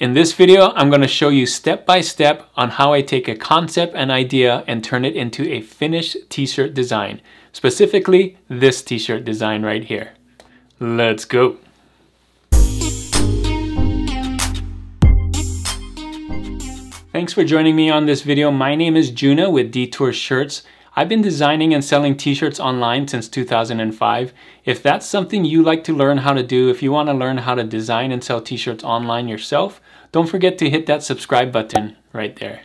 In this video, I'm going to show you step by step on how I take a concept and idea and turn it into a finished t-shirt design. Specifically, this t-shirt design right here. Let's go. Thanks for joining me on this video. My name is Juna with Detour Shirts. I've been designing and selling t-shirts online since 2005. If that's something you like to learn how to do, if you want to learn how to design and sell t-shirts online yourself, don't forget to hit that subscribe button right there.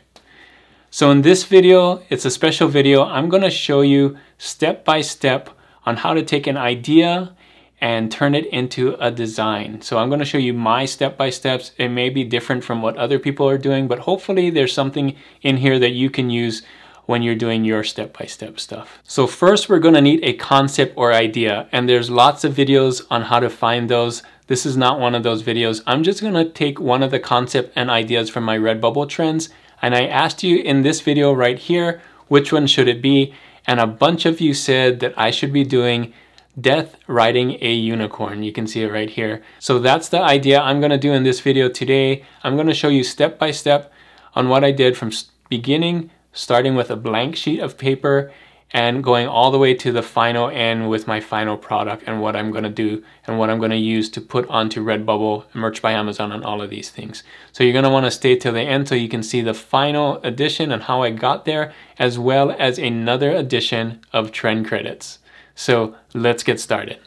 So in this video, it's a special video. I'm going to show you step by step on how to take an idea and turn it into a design. So I'm going to show you my step-by-steps. It may be different from what other people are doing, but hopefully there's something in here that you can use when you're doing your step-by-step stuff. So first we're going to need a concept or idea, and there's lots of videos on how to find those. This is not one of those videos. I'm just going to take one of the concept and ideas from my RedBubble trends, and I asked you in this video right here, which one should it be? And a bunch of you said that I should be doing Death Riding a Unicorn. You can see it right here. So that's the idea I'm going to do in this video today. I'm going to show you step by step on what I did from beginning, starting with a blank sheet of paper and going all the way to the final end with my final product and what I'm going to do and what I'm going to use to put onto Redbubble, Merch by Amazon, and all of these things. So you're going to want to stay till the end so you can see the final edition and how I got there, as well as another edition of trend credits. So let's get started.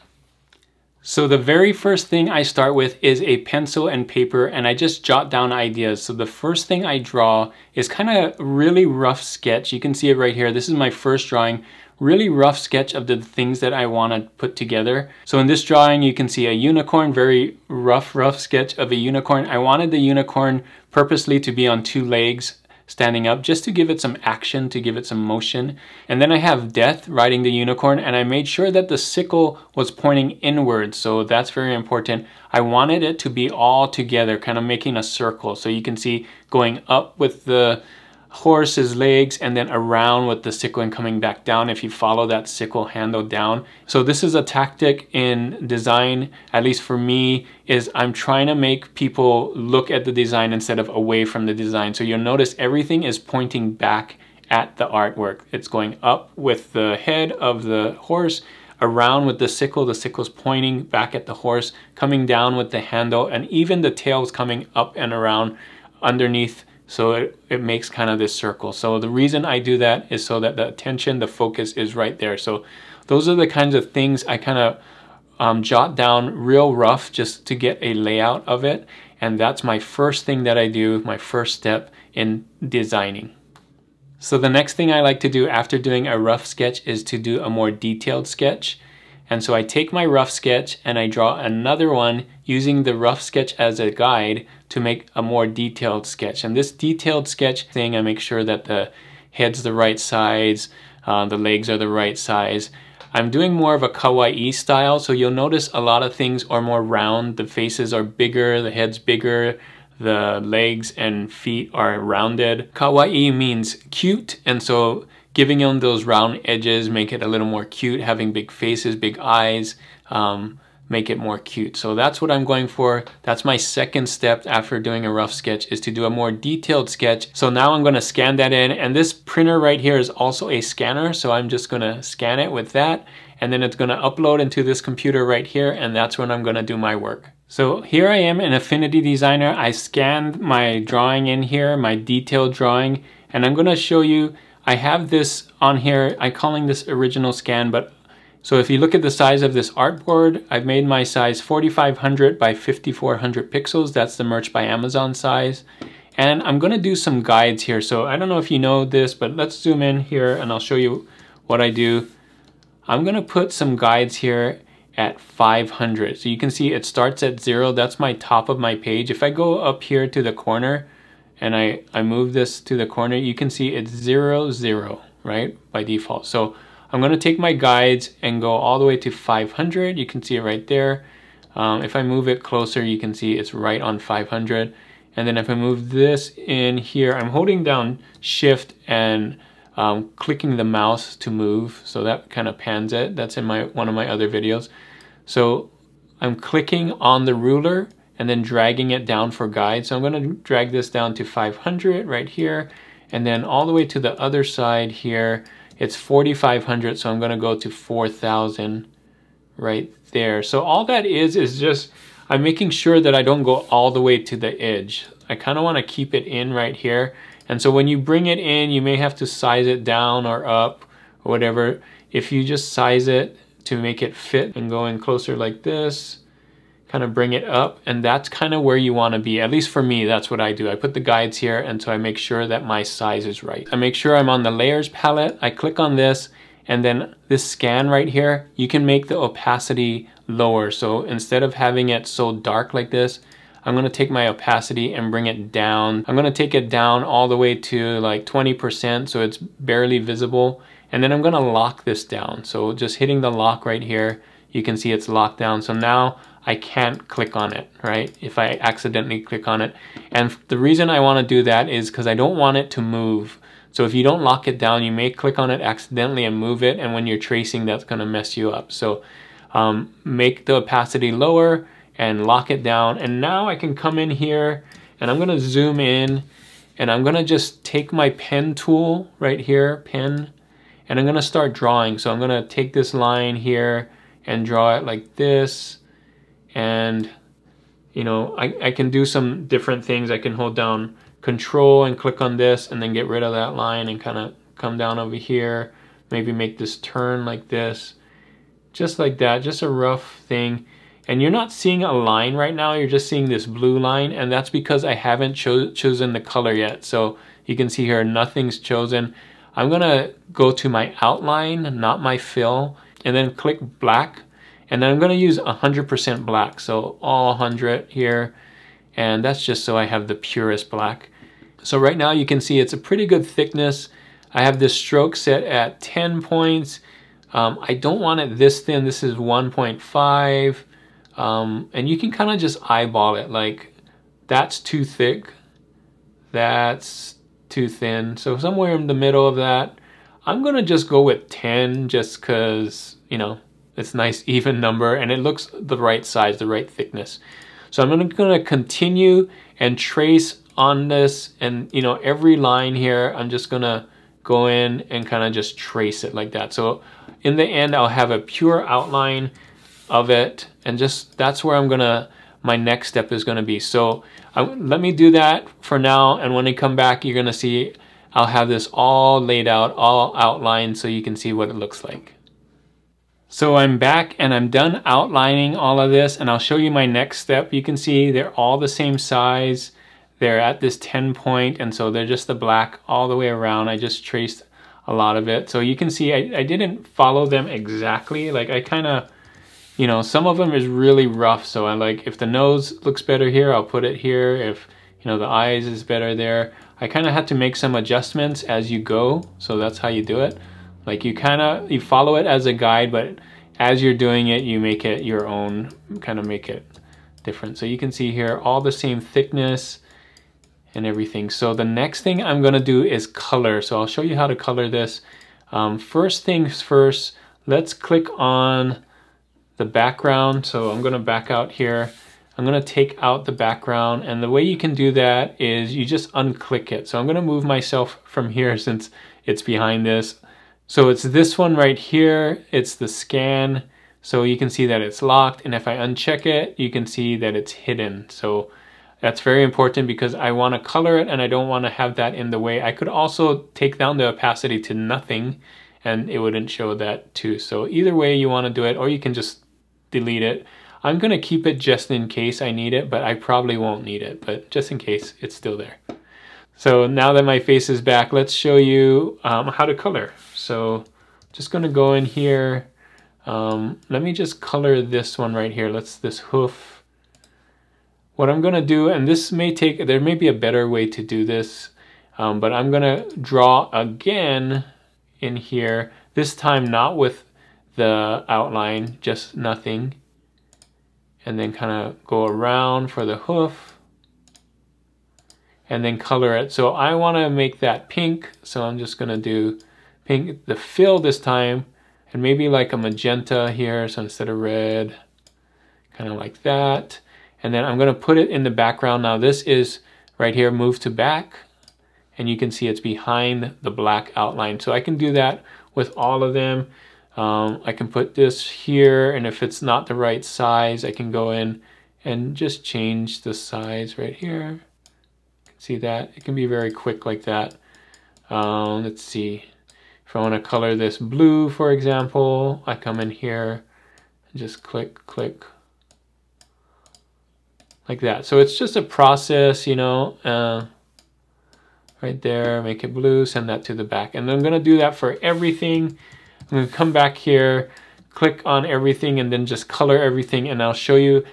So the very first thing I start with is a pencil and paper, and I just jot down ideas. So the first thing I draw is kind of a really rough sketch. You can see it right here. This is my first drawing, really rough sketch of the things that I want to put together. So in this drawing, you can see a unicorn, very rough sketch of a unicorn. I wanted the unicorn purposely to be on two legs, standing up, just to give it some action, to give it some motion. And then I have Death riding the unicorn, and I made sure that the sickle was pointing inwards, so that's very important. I wanted it to be all together, kind of making a circle. So you can see going up with the horse's legs and then around with the sickle and coming back down if you follow that sickle handle down. So this is a tactic in design, at least for me, is I'm trying to make people look at the design instead of away from the design. So you'll notice everything is pointing back at the artwork. It's going up with the head of the horse, around with the sickle's pointing back at the horse, coming down with the handle, and even the tail's coming up and around underneath. So it makes kind of this circle. So the reason I do that is so that the attention, the focus is right there. So those are the kinds of things I kind of jot down real rough just to get a layout of it. And that's my first thing that I do, my first step in designing. So the next thing I like to do after doing a rough sketch is to do a more detailed sketch. And so I take my rough sketch and I draw another one using the rough sketch as a guide to make a more detailed sketch. And this detailed sketch thing, I make sure that the head's the right size, the legs are the right size. I'm doing more of a kawaii style, so you'll notice a lot of things are more round. The faces are bigger, the head's bigger, the legs and feet are rounded. Kawaii means cute, and so giving them those round edges make it a little more cute. Having big faces, big eyes, make it more cute. So that's what I'm going for. That's my second step after doing a rough sketch, is to do a more detailed sketch. So now I'm going to scan that in, and this printer right here is also a scanner, so I'm just going to scan it with that, and then it's going to upload into this computer right here, and that's when I'm going to do my work. So here I am in Affinity Designer. I scanned my drawing in here, my detailed drawing, and I'm going to show you, I have this on here. I'm calling this original scan, but so if you look at the size of this artboard, I've made my size 4500 by 5400 pixels. That's the Merch by Amazon size. And I'm going to do some guides here. So I don't know if you know this, but let's zoom in here and I'll show you what I do. I'm going to put some guides here at 500. So you can see it starts at 0. That's my top of my page. If I go up here to the corner and I move this to the corner, you can see it's 0, 0, right, by default. So I'm going to take my guides and go all the way to 500. You can see it right there. If I move it closer, you can see it's right on 500. And then if I move this in here, I'm holding down Shift and clicking the mouse to move. So that kind of pans it. That's in one of my other videos. So I'm clicking on the ruler and then dragging it down for guide. So I'm going to drag this down to 500 right here, and then all the way to the other side here, it's 4,500, so I'm going to go to 4,000 right there. So all that is just, I'm making sure that I don't go all the way to the edge. I kind of want to keep it in right here. And so when you bring it in, you may have to size it down or up or whatever. If you just size it to make it fit and go in closer like this, kind of bring it up, and that's kind of where you want to be. At least for me, that's what I do. I put the guides here, and so I make sure that my size is right. I make sure I'm on the layers palette. I click on this, and then this scan right here, you can make the opacity lower. So instead of having it so dark like this, I'm going to take my opacity and bring it down. I'm going to take it down all the way to like 20%, so it's barely visible. And then I'm going to lock this down. So just hitting the lock right here, you can see it's locked down. So now I can't click on it, right? If I accidentally click on it. And the reason I want to do that is because I don't want it to move. So if you don't lock it down, you may click on it accidentally and move it. And when you're tracing, that's going to mess you up. So make the opacity lower and lock it down. And now I can come in here and I'm going to zoom in, and I'm going to just take my pen tool right here, pen, and I'm going to start drawing. So I'm going to take this line here and draw it like this. And you know, I can do some different things. I can hold down Control and click on this and then get rid of that line and kind of come down over here. Maybe make this turn like this, just like that, just a rough thing. And you're not seeing a line right now, you're just seeing this blue line, and that's because I haven't chosen the color yet. So you can see here, nothing's chosen. I'm gonna go to my outline, not my fill, and then click black. And then I'm gonna use 100% black, so all 100 here. And that's just so I have the purest black. So right now you can see it's a pretty good thickness. I have this stroke set at 10 points. I don't want it this thin, this is 1.5. And you can kind of just eyeball it, like that's too thick, that's too thin. So somewhere in the middle of that, I'm gonna just go with 10 just cause, you know, it's a nice even number and it looks the right size, the right thickness. So I'm gonna continue and trace on this, and you know, every line here, I'm just gonna go in and kind of just trace it like that. So in the end, I'll have a pure outline of it, and just that's where my next step is gonna be. So let me do that for now, and when I come back, you're gonna see I'll have this all laid out, all outlined, so you can see what it looks like. So I'm back and I'm done outlining all of this, and I'll show you my next step. You can see they're all the same size. They're at this 10 point, and so they're just the black all the way around. I just traced a lot of it. So you can see I didn't follow them exactly. Like I kind of, you know, some of them is really rough. So I like, if the nose looks better here, I'll put it here. If, you know, the eyes is better there. I kind of had to make some adjustments as you go. So that's how you do it. Like you follow it as a guide, but as you're doing it, you make it your own, kind of make it different. So you can see here all the same thickness and everything. So the next thing I'm gonna do is color. So I'll show you how to color this. First things first, let's click on the background. So I'm gonna back out here. I'm gonna take out the background, and the way you can do that is you just unclick it. So I'm gonna move myself from here since it's behind this. So it's this one right here, it's the scan. So you can see that it's locked, and if I uncheck it, you can see that it's hidden. So that's very important because I want to color it and I don't want to have that in the way. I could also take down the opacity to nothing and it wouldn't show that too. So either way you want to do it, or you can just delete it. I'm going to keep it just in case I need it, but I probably won't need it, but just in case, it's still there. So now that my face is back, let's show you how to color. So just going to go in here. Let me just color this one right here. This hoof. What I'm going to do, and this may take, there may be a better way to do this, but I'm going to draw again in here, this time not with the outline, just nothing, and then kind of go around for the hoof and then color it. So I want to make that pink, so I'm just going to do pink, the fill this time, and maybe like a magenta here, so instead of red, kind of like that. and then I'm going to put it in the background. Now this is right here, move to back, and you can see it's behind the black outline. So I can do that with all of them. I can put this here, and if it's not the right size, I can go in and just change the size right here. See that? It can be very quick like that. Let's see. If I want to color this blue, for example, I come in here and just click, click, like that. So it's just a process, you know, right there, make it blue, send that to the back. And I'm going to do that for everything. I'm going to come back here, click on everything, and then just color everything, and I'll show you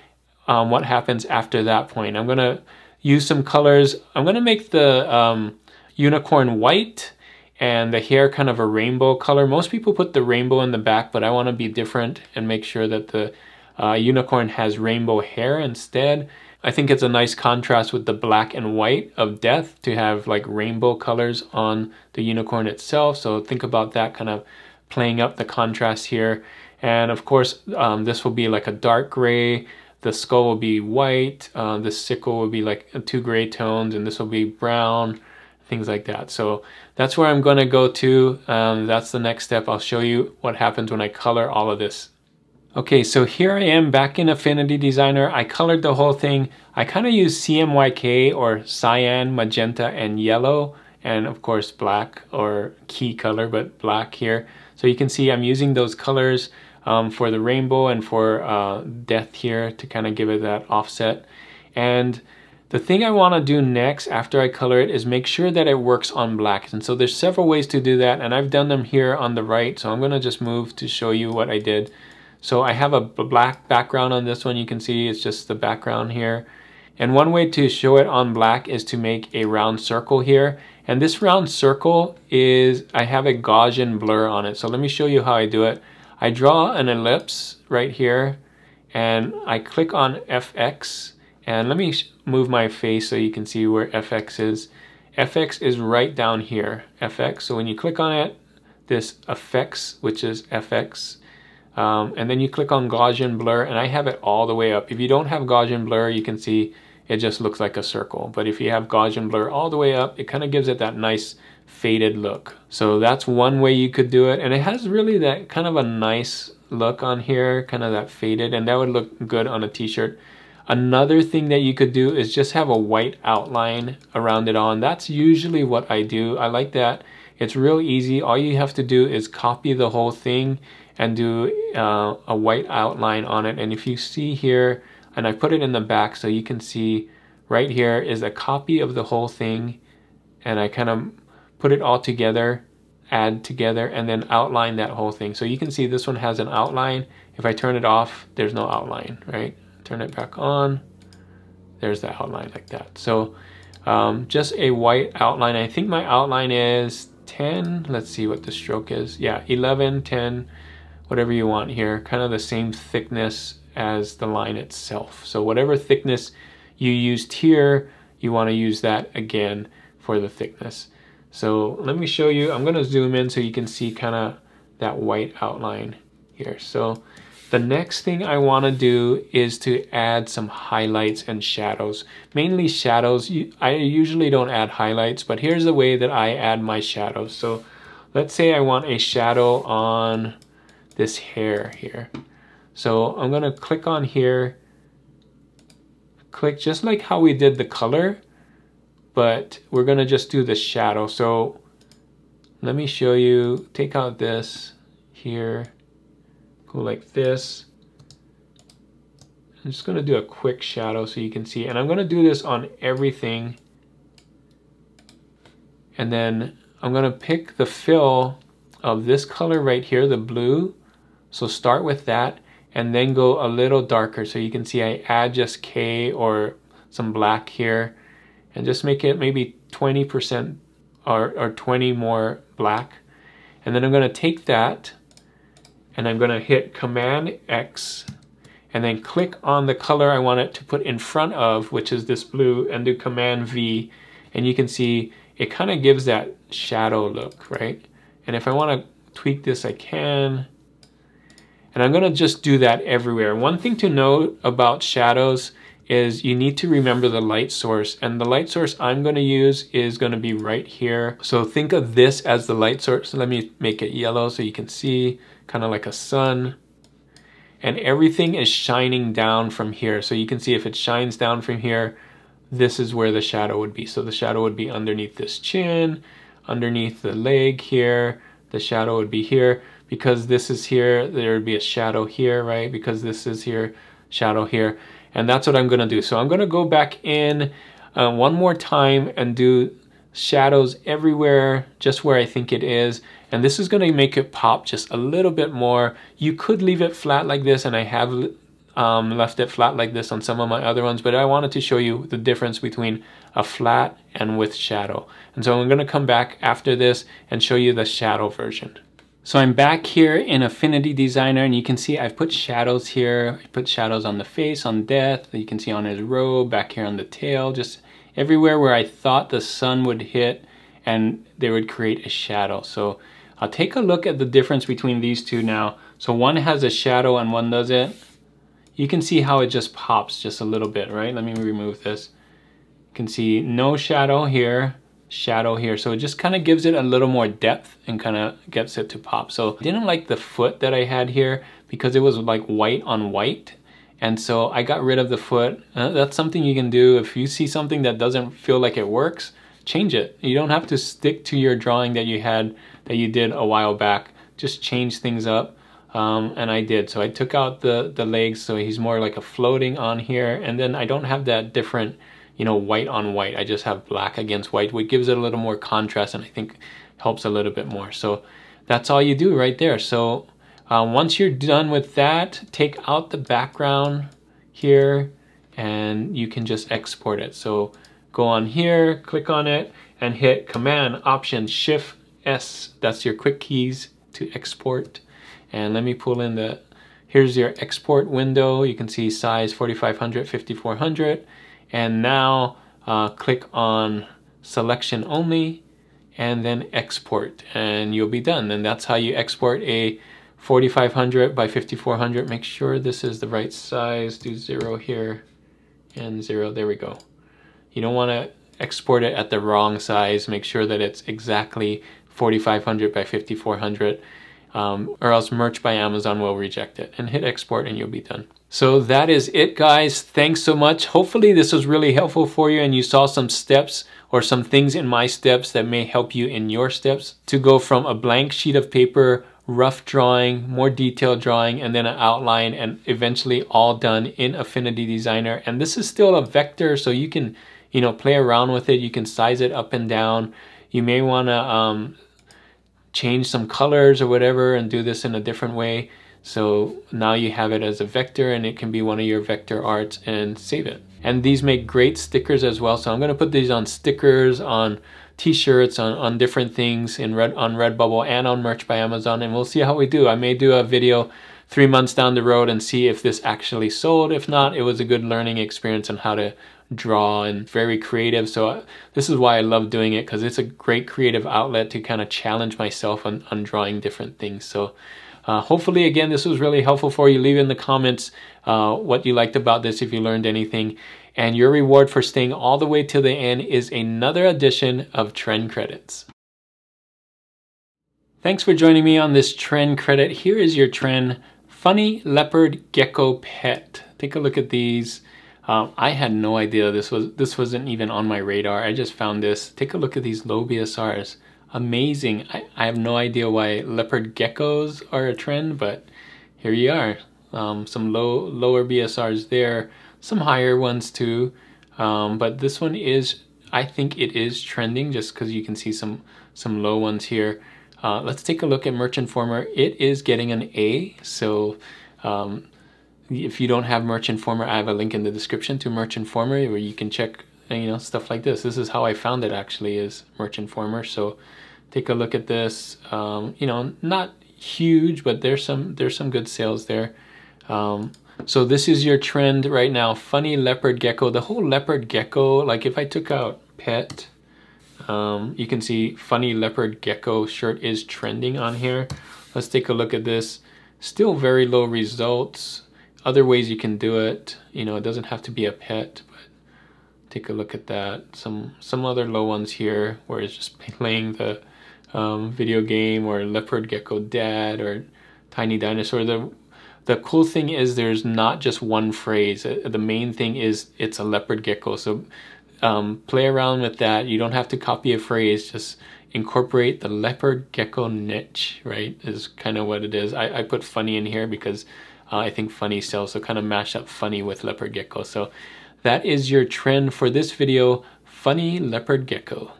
what happens after that point. I'm going to use some colors. I'm going to make the unicorn white and the hair kind of a rainbow color. Most people put the rainbow in the back, but I want to be different and make sure that the unicorn has rainbow hair instead. I think it's a nice contrast with the black and white of death to have like rainbow colors on the unicorn itself. So think about that, kind of playing up the contrast here. And of course, this will be like a dark gray. The skull will be white. The sickle will be like 2 gray tones, and this will be brown, things like that. So that's where I'm going to go to. That's the next step. I'll show you what happens when I color all of this. Okay, so here I am back in Affinity Designer. I colored the whole thing. I kind of use CMYK or cyan, magenta, and yellow, and of course black, or key color, but black here. So you can see I'm using those colors for the rainbow and for death here to kind of give it that offset. And the thing I want to do next after I color it is make sure that it works on black. And so there's several ways to do that, and I've done them here on the right. So I'm going to just move to show you what I did. So I have a black background on this one. You can see it's just the background here. And one way to show it on black is to make a round circle here. And this round circle is, I have a Gaussian blur on it. So let me show you how I do it. I draw an ellipse right here, and I click on FX. And let me move my face so you can see where FX is. FX is right down here, FX. So when you click on it, this effects, which is FX, and then you click on Gaussian blur, and I have it all the way up. If you don't have Gaussian blur, you can see it just looks like a circle. But if you have Gaussian blur all the way up, it kind of gives it that nice faded look. So that's one way you could do it. And it has really that kind of a nice look on here, kind of that faded, and that would look good on a t-shirt. Another thing that you could do is just have a white outline around it on. That's usually what I do. I like that. It's real easy. All you have to do is copy the whole thing and do a white outline on it. And if you see here, and I put it in the back so you can see right here is a copy of the whole thing, and I kind of put it all together, add together, and then outline that whole thing. So you can see this one has an outline. If I turn it off, there's no outline, right? Turn it back on, there's the outline like that. So just a white outline. I think my outline is 10. Let's see what the stroke is. Yeah, 11, 10, whatever you want here. Kind of the same thickness as the line itself. So whatever thickness you used here, you want to use that again for the thickness. So let me show you. I'm going to zoom in so you can see kind of that white outline here. So the next thing I want to do is to add some highlights and shadows. Mainly shadows. I usually don't add highlights, but here's the way that I add my shadows. So let's say I want a shadow on this hair here. So I'm going to click on here, click just like how we did the color, but we're going to just do the shadow. So let me show you, take out this here, go like this. I'm just going to do a quick shadow so you can see, and I'm going to do this on everything. And then I'm going to pick the fill of this color right here, the blue. So start with that and then go a little darker. So you can see I add just K or some black here and just make it maybe 20% or 20 more black. And then I'm going to take that and I'm going to hit Command X and then click on the color I want it to put in front of, which is this blue, and do Command V. And you can see it kind of gives that shadow look, right? And if I want to tweak this, I can. And I'm going to just do that everywhere. One thing to note about shadows is you need to remember the light source, and the light source I'm going to use is going to be right here. So think of this as the light source. So let me make it yellow so you can see, kind of like a sun. And everything is shining down from here. So you can see if it shines down from here, this is where the shadow would be. So the shadow would be underneath this chin, underneath the leg here. The shadow would be here. Because this is here, there would be a shadow here, right? Because this is here, shadow here. And that's what I'm gonna do. So I'm gonna go back in one more time and do shadows everywhere, just where I think it is. And this is gonna make it pop just a little bit more. You could leave it flat like this, and I have left it flat like this on some of my other ones, but I wanted to show you the difference between a flat and with shadow. And so I'm gonna come back after this and show you the shadow version. So I'm back here in Affinity Designer, and you can see I've put shadows here. I put shadows on the face, on Death. You can see on his robe, back here on the tail, just everywhere where I thought the sun would hit and they would create a shadow. So I'll take a look at the difference between these two now. So one has a shadow and one doesn't. You can see how it just pops just a little bit, right? Let me remove this. You can see no shadow here. Shadow here, so it just kind of gives it a little more depth and kind of gets it to pop. So I didn't like the foot that I had here because it was like white on white, and so I got rid of the foot. That's something you can do. If you see something that doesn't feel like it works, change it. You don't have to stick to your drawing that you did a while back. Just change things up, and I did. So I took out the legs, so he's more like a floating on here, and then I don't have that different, you know, white on white. I just have black against white, which gives it a little more contrast, and I think helps a little bit more. So that's all you do right there. So once you're done with that, take out the background here and you can just export it. So go on here, click on it, and hit Command, Option, Shift, S. That's your quick keys to export. And let me pull in here's your export window. You can see size 4500, 5400. And now click on selection only and then export, and you'll be done. And that's how you export a 4500 by 5400. Make sure this is the right size. Do 0 here and 0. There we go. You don't want to export it at the wrong size. Make sure that it's exactly 4500 by 5400. Or else Merch by Amazon will reject it. And hit export and you'll be done. So that is it, guys. Thanks so much. Hopefully this was really helpful for you and you saw some steps or some things in my steps that may help you in your steps to go from a blank sheet of paper, rough drawing, more detailed drawing, and then an outline, and eventually all done in Affinity Designer. And this is still a vector, so you can, you know, play around with it. You can size it up and down. You may want to change some colors or whatever and do this in a different way. So now you have it as a vector and it can be one of your vector arts, and save it. And these make great stickers as well. So I'm going to put these on stickers, on t-shirts, on different things on RedBubble and on Merch by Amazon, and we'll see how we do. I may do a video 3 months down the road and see if this actually sold. If not, it was a good learning experience on how to draw, and very creative. So this is why I love doing it, because it's a great creative outlet to kind of challenge myself on drawing different things. So hopefully, again, this was really helpful for you. Leave in the comments what you liked about this, if you learned anything. And your reward for staying all the way till the end is another edition of Trend Credits. Thanks for joining me on this trend credit. Here is your trend, Funny Leopard Gecko Pet. Take a look at these. I had no idea this wasn't even on my radar. I just found this. Take a look at these low BSRs. Amazing. I have no idea why leopard geckos are a trend, but here you are. Some lower BSRs there, some higher ones too. But this one is, I think it is trending, just because you can see some low ones here. Let's take a look at Merch Informer. It is getting an A. So if you don't have Merch Informer, I have a link in the description to Merch Informer where you can check, you know, stuff like this. This is how I found it, actually, is Merch Informer. So take a look at this. You know, not huge, but there's some good sales there. So this is your trend right now, Funny Leopard Gecko. The whole leopard gecko, like if I took out pet, you can see Funny Leopard Gecko shirt is trending on here. Let's take a look at this. Still very low results. other ways you can do it. You know, it doesn't have to be a pet, but take a look at that. Some other low ones here where it's just playing the video game, or leopard gecko dad, or tiny dinosaur. The cool thing is there's not just one phrase. The main thing is it's a leopard gecko. So play around with that. You don't have to copy a phrase, just incorporate the leopard gecko niche, right? Is kind of what it is. I put funny in here because I think funny sells, so kind of mash up funny with leopard gecko. So that is your trend for this video, funny leopard gecko.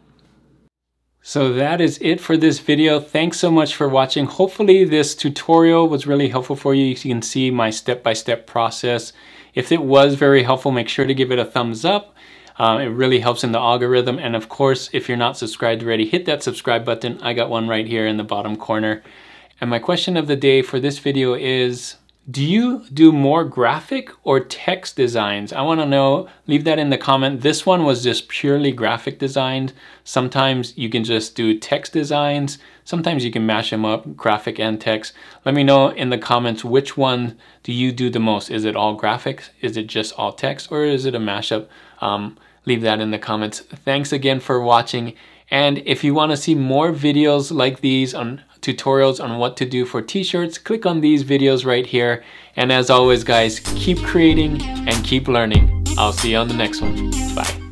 So that is it for this video. Thanks so much for watching. Hopefully this tutorial was really helpful for you. You can see my step-by-step process. If it was very helpful, make sure to give it a thumbs up. It really helps in the algorithm. And of course, if you're not subscribed already, hit that subscribe button. I got one right here in the bottom corner. And my question of the day for this video is, do you do more graphic or text designs? I want to know. Leave that in the comment. This one was just purely graphic designed. Sometimes you can just do text designs. Sometimes you can mash them up, graphic and text. Let me know in the comments, which one do you do the most? Is it all graphics? Is it just all text? Or is it a mashup? Leave that in the comments. Thanks again for watching. And if you want to see more videos like these on tutorials on what to do for t-shirts, click on these videos right here. And as always, guys, keep creating and keep learning. I'll see you on the next one. Bye.